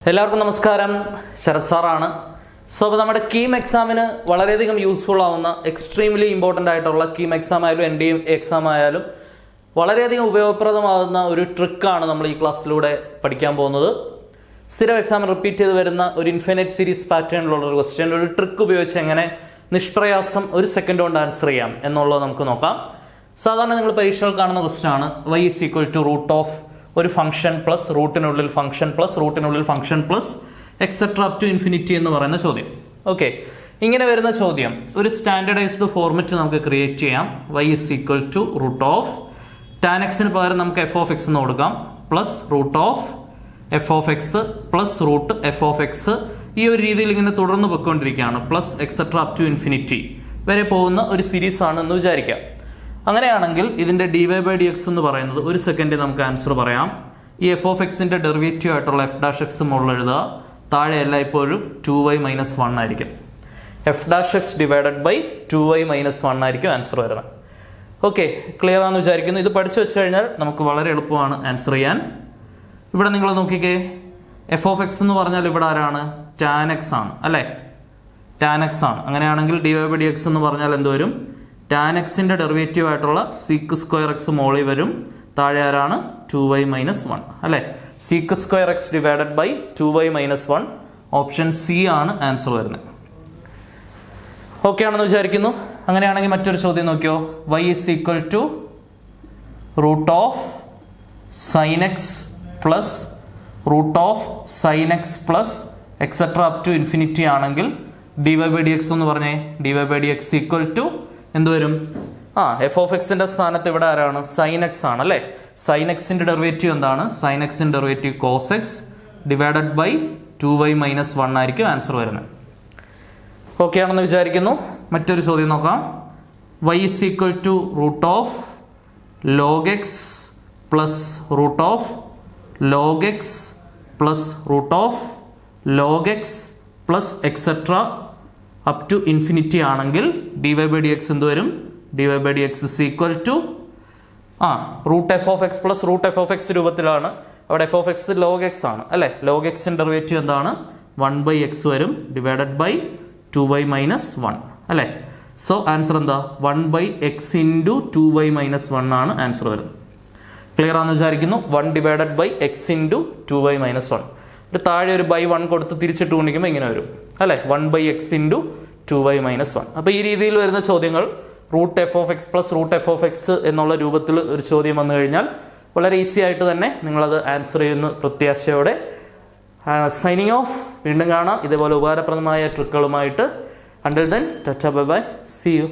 എല്ലാവർക്കും നമസ്കാരം. ശരത് സാറാണ്. സോ അപ്പോൾ നമ്മുടെ കീം എക്സാമിന് വളരെയധികം യൂസ്ഫുൾ ആവുന്ന എക്സ്ട്രീംലി ഇമ്പോർട്ടൻ്റ് ആയിട്ടുള്ള കീം എക്സാം ആയാലും എൻ ഡി എക്സാം ആയാലും വളരെയധികം ഉപയോഗപ്രദമാകുന്ന ഒരു ട്രിക്കാണ് നമ്മൾ ഈ ക്ലാസ്സിലൂടെ പഠിക്കാൻ പോകുന്നത്. സ്ഥിരം എക്സാം റിപ്പീറ്റ് ചെയ്ത് വരുന്ന ഒരു ഇൻഫിനിറ്റ് സീരീസ് പാറ്റേണിലുള്ള ഒരു ക്വസ്റ്റ്യൻ ഒരു ട്രിക്ക് ഉപയോഗിച്ച് എങ്ങനെ നിഷ്പ്രയാസം ഒരു സെക്കൻഡ് കൊണ്ട് ആൻസർ ചെയ്യാം എന്നുള്ളത് നമുക്ക് നോക്കാം. സാധാരണ നിങ്ങൾ പരീക്ഷകൾ കാണുന്ന ക്വസ്റ്റ്യൻ ആണ് y is equal to root of ഒരു ഫംഗ്ഷൻ പ്ലസ് റൂട്ടിനുള്ളിൽ ഫംഗ്ഷൻ പ്ലസ് റൂട്ടിനുള്ളിൽ function plus etcetera up to infinity എന്ന് പറയുന്ന ചോദ്യം. ഓക്കെ, ഇങ്ങനെ വരുന്ന ചോദ്യം ഒരു സ്റ്റാൻഡർഡൈസ്ഡ് ഫോർമാറ്റ് നമുക്ക് ക്രിയേറ്റ് ചെയ്യാം. y is equal to root of tan എക്സിന് പകരം നമുക്ക് എഫ് ഓഫ് എക്സ് എന്ന് കൊടുക്കാം plus root of f of x plus root f of x. ഈ ഒരു രീതിയിൽ ഇങ്ങനെ തുടർന്ന് പൊയ്ക്കൊണ്ടിരിക്കുകയാണ്. Plus etcetera up to infinity വരെ പോകുന്ന ഒരു സീരീസ് ആണെന്ന് വിചാരിക്കാം. അങ്ങനെയാണെങ്കിൽ ഇതിന്റെ d y by d x എന്ന് പറയുന്നത് ഒരു സെക്കൻഡിൽ നമുക്ക് ആൻസർ പറയാം. ഈ എഫ് ഓഫ് എക്സിന്റെ ഡെറിവേറ്റീവ് ആയിട്ടുള്ള എഫ് ഡാഷ് എക്സ് മുകളിൽ എഴുതുക. താഴെ എല്ലായ്പ്പോഴും 2y മൈനസ് 1 ആയിരിക്കും. F dash x divided by 2y minus 1 ആയിരിക്കും ആൻസർ വരുന്നത്. ഓക്കെ, ക്ലിയർ ആണെന്ന് വിചാരിക്കുന്നു. ഇത് പഠിച്ചു വെച്ച് കഴിഞ്ഞാൽ നമുക്ക് വളരെ എളുപ്പമാണ് ആൻസർ ചെയ്യാൻ. ഇവിടെ നിങ്ങൾ നോക്കിക്കേ, എഫ് ഓഫ് എക്സ് എന്ന് പറഞ്ഞാൽ ഇവിടെ ആരാണ്? ടാൻ എക്സ് ആണ് അല്ലേ? ടാൻ എക്സ് ആണ്. അങ്ങനെയാണെങ്കിൽ d y by d x എന്ന് പറഞ്ഞാൽ എന്ത് വരും? ടാൻ എക്സിന്റെ ഡെറിവേറ്റീവ് ആയിട്ടുള്ള സീക്ക് സ്ക്വയർ എക്സ് മോളിൽ വരും. താഴെ ആരാണ്? 2y മൈനസ് 1 അല്ലെ? Sec square x divided by 2y minus 1. Option C ആണ് ആൻസർ വരുന്നത്. ഓക്കെ ആണെന്ന് വിചാരിക്കുന്നു. അങ്ങനെയാണെങ്കിൽ മറ്റൊരു ചോദ്യം നോക്കിയോ. y is equal to root of sine x plus root of sine x plus etcetera up to infinity ആണെങ്കിൽ d y by d x എന്ന് പറഞ്ഞേ. D y by d x equal to എന്ത് വരും? എഫ് ഓഫ് എക്സിന്റെ സ്ഥാനത്ത് ഇവിടെ ആരാണ്? Sign X ആണ് അല്ലെ? സൈൻ എക്സിന്റെ ഡെറിവേറ്റീവ് എന്താണ്? സൈൻ എക്സിന്റെ derivative cos x divided by 2y minus 1 ആയിരിക്കും ആൻസർ വരുന്നത്. ഓക്കെ ആണെന്ന് വിചാരിക്കുന്നു. മറ്റൊരു ചോദ്യം നോക്കാം. y is equal to root of log x plus root of log x plus root of log x plus etcetera up to infinity ആണെങ്കിൽ d y by d x എന്ത് വരും? D y by d x is equal to root f of x plus root f of x രൂപത്തിലാണ്. അവിടെ f of x log x ആണ് അല്ലെ? Log എക്സിന്റെ derivative എന്താണ്? 1 by x വരും divided by 2y minus 1 അല്ലെ? സോ ആൻസർ എന്താ? 1 by x into 2y minus 1 ആണ് ആൻസർ വരുന്നത്. ക്ലിയർ ആണെന്ന് വിചാരിക്കുന്നു. 1 divided by x into 2y minus 1. ഒരു താഴെ ഒരു ബൈ 1 കൊടുത്ത് തിരിച്ചിട്ട് കൊണ്ടിരിക്കുമ്പോൾ ഇങ്ങനെ വരും അല്ലെ? 1 by x into 2y minus 1. അപ്പോൾ ഈ രീതിയിൽ വരുന്ന ചോദ്യങ്ങൾ root f of x plus root f of x എന്നുള്ള രൂപത്തിൽ ഒരു ചോദ്യം വന്നു കഴിഞ്ഞാൽ വളരെ ഈസി ആയിട്ട് തന്നെ നിങ്ങളത് ആൻസർ ചെയ്യുന്ന പ്രത്യാശയോടെ സൈനിങ് ഓഫ്. വീണ്ടും കാണാം ഇതേപോലെ ഉപകാരപ്രദമായ ട്രിക്കുകളുമായിട്ട്. Until then tata bye bye, see U.